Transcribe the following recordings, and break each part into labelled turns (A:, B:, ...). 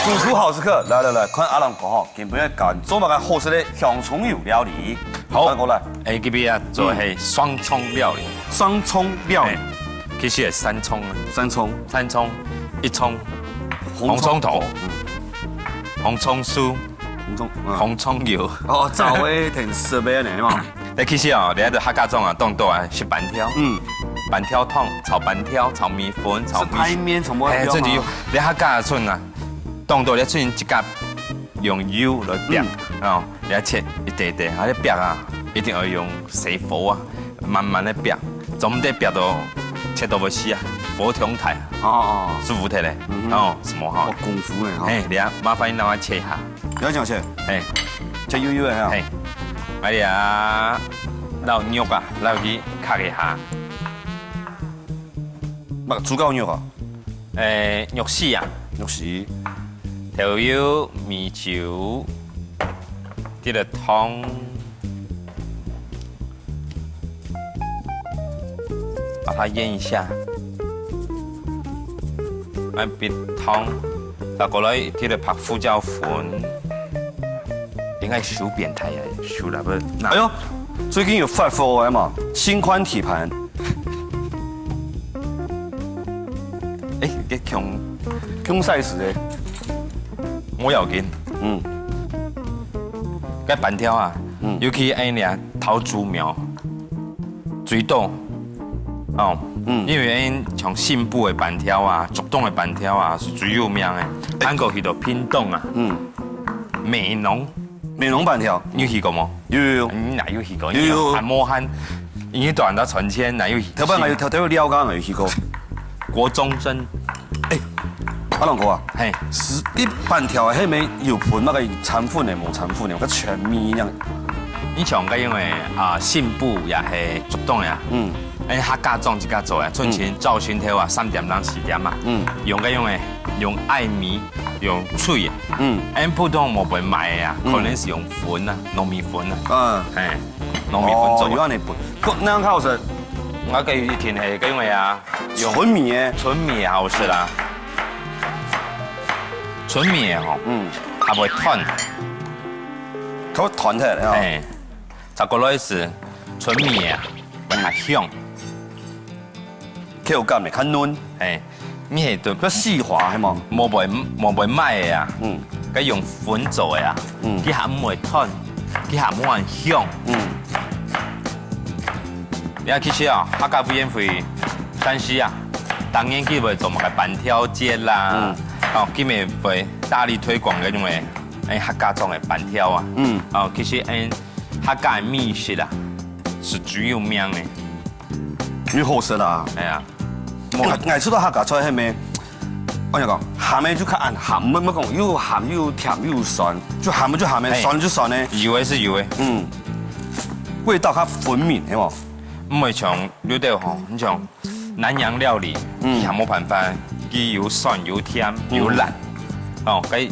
A: 主厨好时刻，来，看阿郎讲吼，今本日教做乜个好食的香葱油料理。
B: 好，
A: 过来，
B: 哎，这边啊做係雙葱料理，
A: 双葱料理，
B: 其實係三葱啊，
A: 三葱，
B: 一葱，紅葱頭，紅葱酥，
A: 红葱，
B: 紅葱油。
A: 哦，早位挺设备呢嘛。
B: 你其實啊，你喺度客家種啊，當到啊是板條，
A: 嗯，
B: 板條湯，炒板條，炒米粉，炒
A: 是台面什么？
B: 哎，這就你客家種啊，當到你種一夾用油來煸，哦，你切一塊塊，啊你煸啊，一定要用細火啊，慢慢的煸，總得煸到切到要死啊，火中台，
A: 哦，
B: 舒服睇嘞，哦，什麼哈
A: 哦，？功夫呢哈。
B: 哎，你啊，麻煩你讓我切一下，
A: 不要講切，
B: 哎，
A: 切油油的哈。
B: 哎，我哋啊，撈肉啊，撈去卡一下，
A: 乜豬腳肉啊？
B: 誒，肉絲啊，
A: 肉絲，
B: 調油、米酒，啲嘅湯，把它醃一下，來別湯，再過來啲嘅拍胡椒粉，應該小變態啊，小啦不？
A: 哎呦，最近有發貨嘅嘛，新寬體盤。
B: 誒，嘅強
A: 中 size 嘅，
B: 我又見。
A: 嗯，cái
B: 板條啊，尤其按呢桃竹苗、水稻，哦，因為按像新埔的板條啊、竹東的板條啊是最有名的。韓國去到屏東啊，美濃，
A: 美濃板條，
B: 你有去過冇？
A: 有，
B: 哪有去過？
A: 有
B: 韓摩漢，已經斷到存錢，哪有？
A: 頭班我頭料剛我有去過。
B: 國中生，
A: 阿龍哥啊，
B: 係
A: 是啲板條係咪有盤乜嘅產粉嘅冇產粉嘅，個全面樣。
B: 你像個因為啊新埔也係竹東呀。誒客家種一家做嘅，春前早晨頭啊3點到4點啊，用嘅用艾米，用脆啊，誒普通冇會買嘅啊，可能是用粉啊，糯米粉啊，糯米粉做。
A: 如果你盤，那樣好食。
B: 我嘅以前係因為啊，用
A: 純米嘅，
B: 純米好食啦，純米嘅吼，它會斷，
A: 佢團起嚟啊。
B: 誒，再過來是純米嘅，會較香，
A: 口感嚟較嫩，
B: 誒，你係對
A: 佢絲滑係嘛？
B: 冇會買嘅啊。佢用粉做嘅啊，佢下唔會斷，佢下冇人香。你睇其實啊，客家委員會山西啊，當然佢會做埋個板條節啦，哦，佢咪會大力推廣嗰種嘅誒客家種嘅板條啊，哦，其實誒客家嘅美食啊，是最有名嘅，
A: 你好食啦。
B: 係啊，
A: 我出到客家菜係咪？我講鹹嘅就較暗，鹹乜講又鹹又甜又酸，就鹹嘅就鹹嘅，酸就酸嘅。
B: 有嘅是有嘅，
A: 味道較分明係冇？
B: 唔會像有啲吼，你像南洋料理，佢冇辦法，佢有酸有甜有辣，哦，佢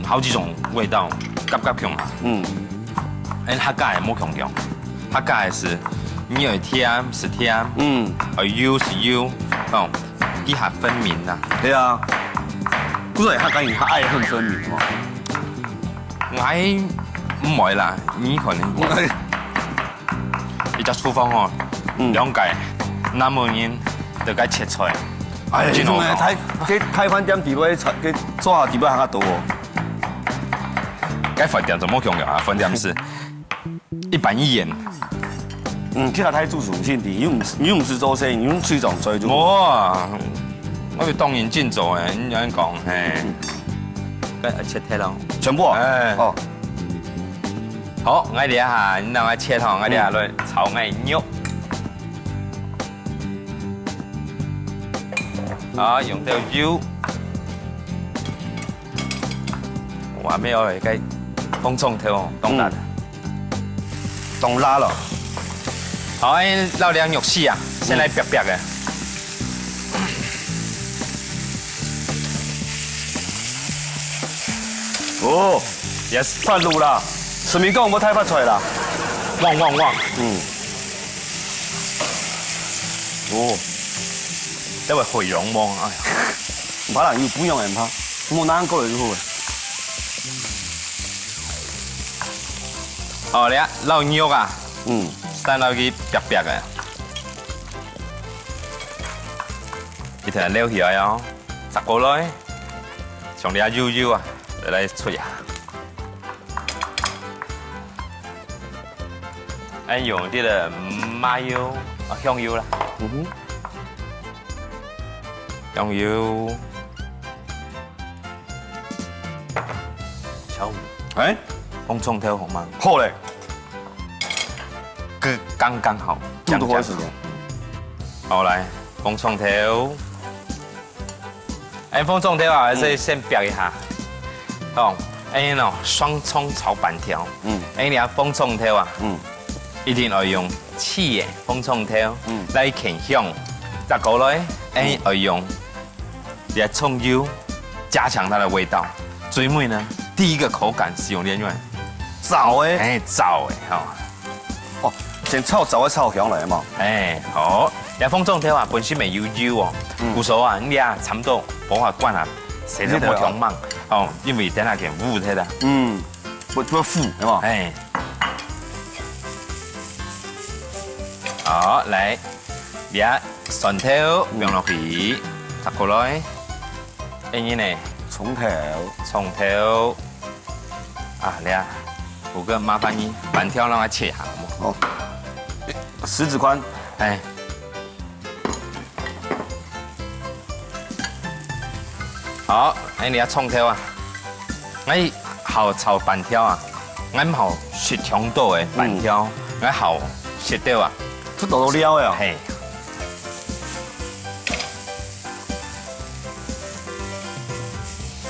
B: 好幾種味道夾夾強。誒客家係冇強強，客家係是你有甜是甜，油是油，哦，佢係分明啦。
A: 係啊，嗰個係客家人，佢愛恨分明嘛。
B: 我唔會啦，你可能你隻廚房哦，兩屆那麼人就該切菜，
A: 哎，仲係睇開飯店地位，佢做下地位較多喎。
B: 該飯店就冇強強啊，飯店是一板一眼。
A: 其實太注重性啲，你唔是做生意，你用水狀做就。
B: 我要當然盡做嘅，你有人講係，該切睇咯。
A: 全部啊？哦。
B: 好，我哋下，你讓我切吼，我哋下來炒我肉。好，用到油。我沒有嗰個紅葱頭，當辣。
A: 當辣咯。
B: 好，撈兩肉絲啊，先來煸煸嘅。
A: 哦
B: ，yes，
A: 發爐啦。什麼講冇睇發出嚟啦？
B: 旺。
A: 哦，
B: 因為回陽旺，哎呀，
A: 唔怕人要本樣人怕，冇難過嚟都好嘅。
B: 哦，你啊，老肉啊，
A: 嗯，
B: 等落去白白的，一条撩起来哦，砸过来，上啲肉肉啊，来吹下。俺用啲的麻油啊，香油啦，香油，小五，
A: 哎，
B: 红葱头好吗？
A: 好嘞，
B: 刚刚好，
A: 这么多时间。
B: 好来，红葱头，哎，红葱头啊，先煸一下，哦，哎喏，双葱炒板条，哎，你啊，红葱头啊，一定要用刺的红葱头来啃香，再过来，哎，要用啲葱油加强它的味道。最美呢，第一个口感是用莲蓉，
A: 枣诶，
B: 哎，枣的吼。
A: 哦，先炒枣，炒香来嘛。
B: 哎，好，你红葱头啊，本身咪有油哦，有时候啊，你啊差不多无法管啊，食得冇强猛，哦，因为等下给捂起来。
A: 不腐，对嘛？
B: 哎，好，来，你啊蒜头放落去，插过来，哎呢，
A: 葱头，
B: 葱头，啊，你啊，五个麻烦你板条让它切下，好
A: 哦，食指宽，
B: 哎。好，哎，你啊葱头啊，哎，好炒板条啊，俺好雪强度的板条，俺好食到啊，
A: 这都料呀。
B: 嘿。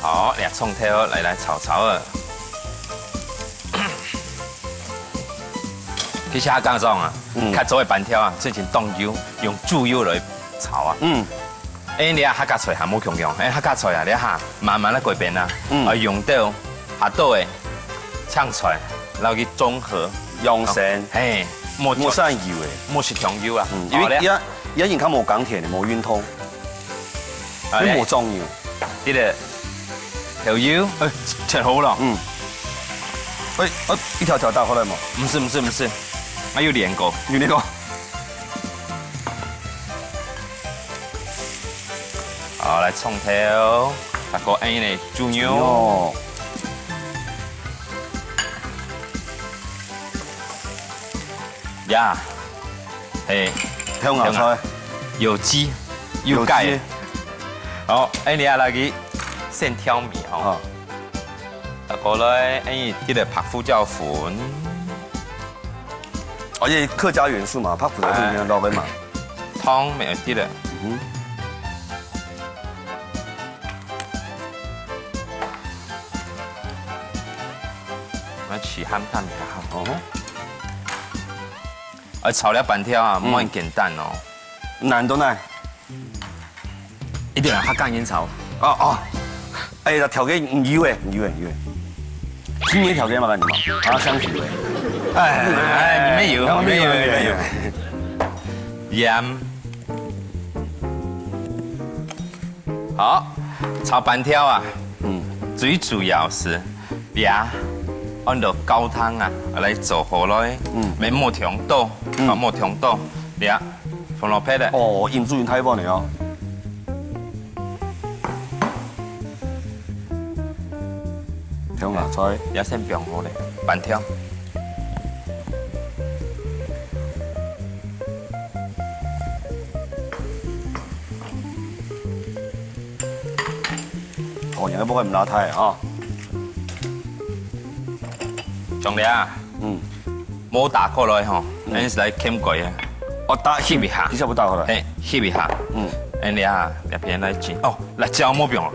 B: 好，你啊葱头来炒炒啊。其实我讲种啊，较早的板条啊，之前冻油用猪油来炒啊。哎，你啊客家菜还冇强强，哎客家菜啊，你下慢慢的改变啊，用到下倒的青菜，然后去综合
A: 用神，
B: 嘿，
A: 冇晒油诶，
B: 冇食强油啊，
A: 因为而家人家冇港铁，冇运通，因为冇重油。
B: 呢个调油，切好了。
A: 喂，一条条打回来嘛？
B: 唔是，我要练过。
A: 有那个。
B: 好，来葱头，大个哎呢猪肉。
A: 哦。
B: 呀，嘿，
A: 香芽菜，
B: 有鸡，有钙。好，哎你啊来个先挑米吼。大个来，哎，啲个拍胡椒粉。
A: 而且客家元素嘛，拍胡椒粉里面捞尾嘛。
B: 汤没有啲个。我起咸淡比较好。炒了板条啊，唔很简单哦。
A: 难都难。
B: 一定要客家烟炒。
A: 哎呀，条件唔油诶，唔油诶。今年条件麻烦你嘛，香油诶。
B: 哎，你没有，
A: 没有。
B: 盐。好，炒板条啊，最主要是俩按照高汤啊来做好来，没冇调多，冇调多，俩放落配的。
A: 哦，盐煮太棒了哦。香芽菜，
B: 也先煸好咧，板条。
A: 哦，应该不会唔辣太啊。
B: 兄弟啊，冇打过来吼，你是来欠过啊。
A: 我打
B: 翕一下，
A: 你下不打回来？
B: 嘿，翕一下。哎你啊，那边来煎哦，辣椒冇煸，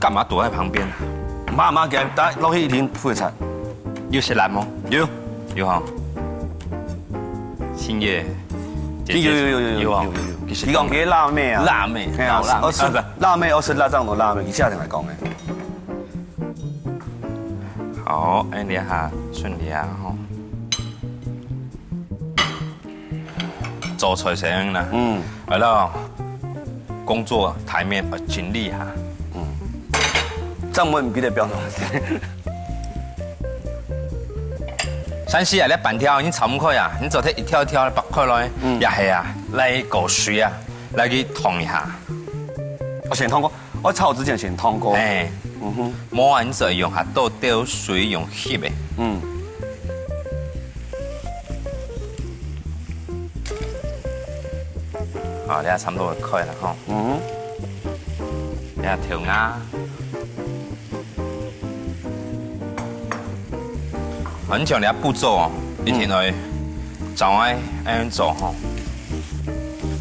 B: 干嘛躲在旁边？
A: 妈妈给打捞起一听副菜，
B: 有些辣吗？有哈。新叶，
A: 有。你讲嘅辣妹啊？
B: 辣妹，
A: 我是辣妹，我是辣酱的辣妹，以夏天来讲嘅。
B: 好，哎你下顺利啊吼。做菜成啦，係咯，工作台面要盡力下，
A: 张文比的标准。
B: 山西啊，你板条，你炒唔开啊？你做啲一条一条白开来，也系啊，来过水啊，来去烫一下。
A: 我先烫过，我炒之前先烫过。
B: 哎，冇啊，你就用下倒掉水用翕的。好，你啊差不多就可以了吼。你啊调鸭。很像你啊步骤哦，你听来怎爱安样做吼？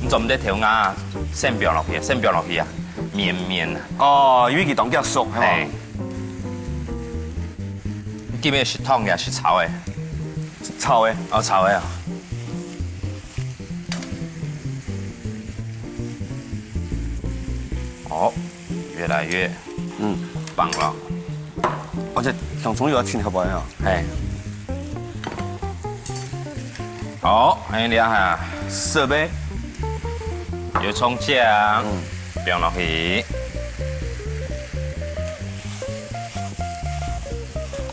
B: 你做唔得调鸭，线表落去，线表落去啊，绵绵啊。
A: 哦，因为佢当脚熟，系
B: 哎
A: 嘛？
B: 基本是烫嘅，是炒的。
A: 炒的。
B: 哦，炒的啊。哦，越来越棒了。
A: 而且洋葱又要清好不好呀？
B: 哎。好，还有两下
A: 色呗。
B: 油葱酱，放落去。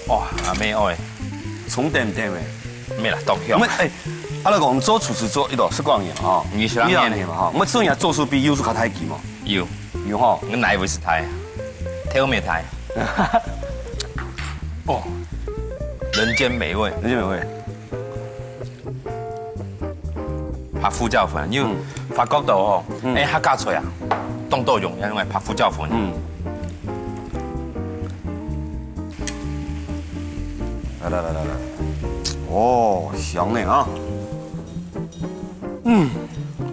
B: 哇，阿妹爱，
A: 葱点点的。
B: 咩啦，豆香。
A: 我们哎，阿拉讲做厨师做一道是光年哈，20年嘛哈，我们做人做出比有时较太急嘛。有哈。
B: 我哪一位是台？挑咩台？哦，人间美味。
A: 人间美味。
B: 拍胡椒粉，因为法国度哦，哎客家菜啊，当到用因为拍胡椒粉。
A: 来，哦，香呢啊。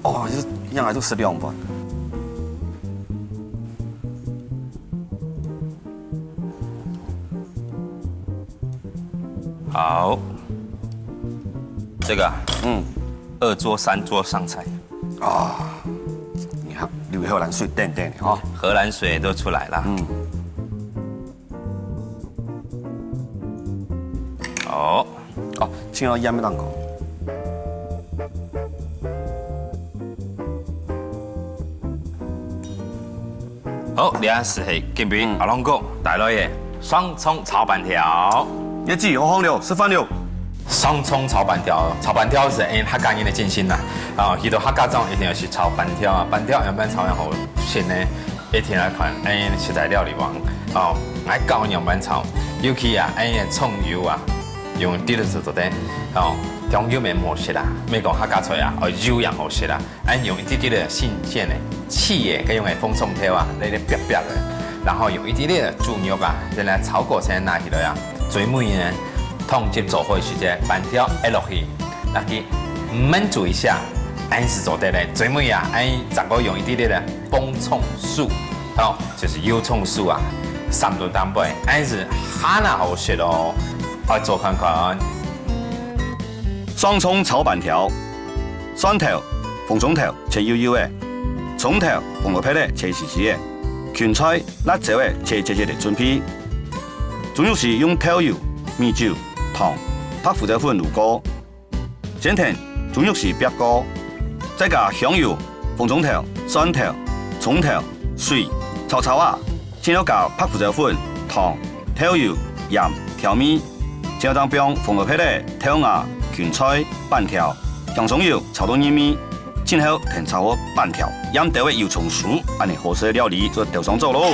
A: 哦，就是应该都是凉吧。
B: 好，这个2桌3桌上菜
A: 啊，你看流荷兰水淡淡的哈，
B: 荷兰水都出来了。好，
A: 哦，请到盐没当讲。
B: 好，你啊是系今边阿龙哥带来的双葱炒板条。
A: 你记好料，示范料。
B: 双葱炒板条，炒板条是按客家人的精心啦。啊，遇到客家种一定要是炒板条啊，板条样板炒样好先呢，一天来看按食材料理王哦，爱教样板炒，尤其啊按葱油啊，用啲嚟做的哦，葱油面好食啦，咩讲客家菜啊，哦油样好食啦，按用一啲啲的新鲜的气叶，跟用的风葱条啊，那啲白白的，然后用一啲啲的猪肉啊，再来炒过先拿起来啊，最美呢。统接做伙时间，板条下落去，那去焖煮一下，安是做得嘞。最尾啊，安再个用一点点的崩葱素，哦，就是油葱素啊，3度淡杯，安是哈那好食哦，来做看看。
A: 双葱炒板条，蒜头、红葱头切幼幼的，葱头、红萝卜咧切细细的，芹菜、辣椒的切切切的准备。主要是用调油、米酒。糖、拍胡椒粉入锅，先填猪肉是白锅，再加香油、红葱头、蒜头、葱头、水炒炒啊，先要加拍胡椒粉、糖、调油、盐调味，先要当冰红萝卜的调芽、芹菜、板条、香葱油炒到黏味，然后填炒好板条，腌调的油葱酥，安尼好食的料理就调上做喽。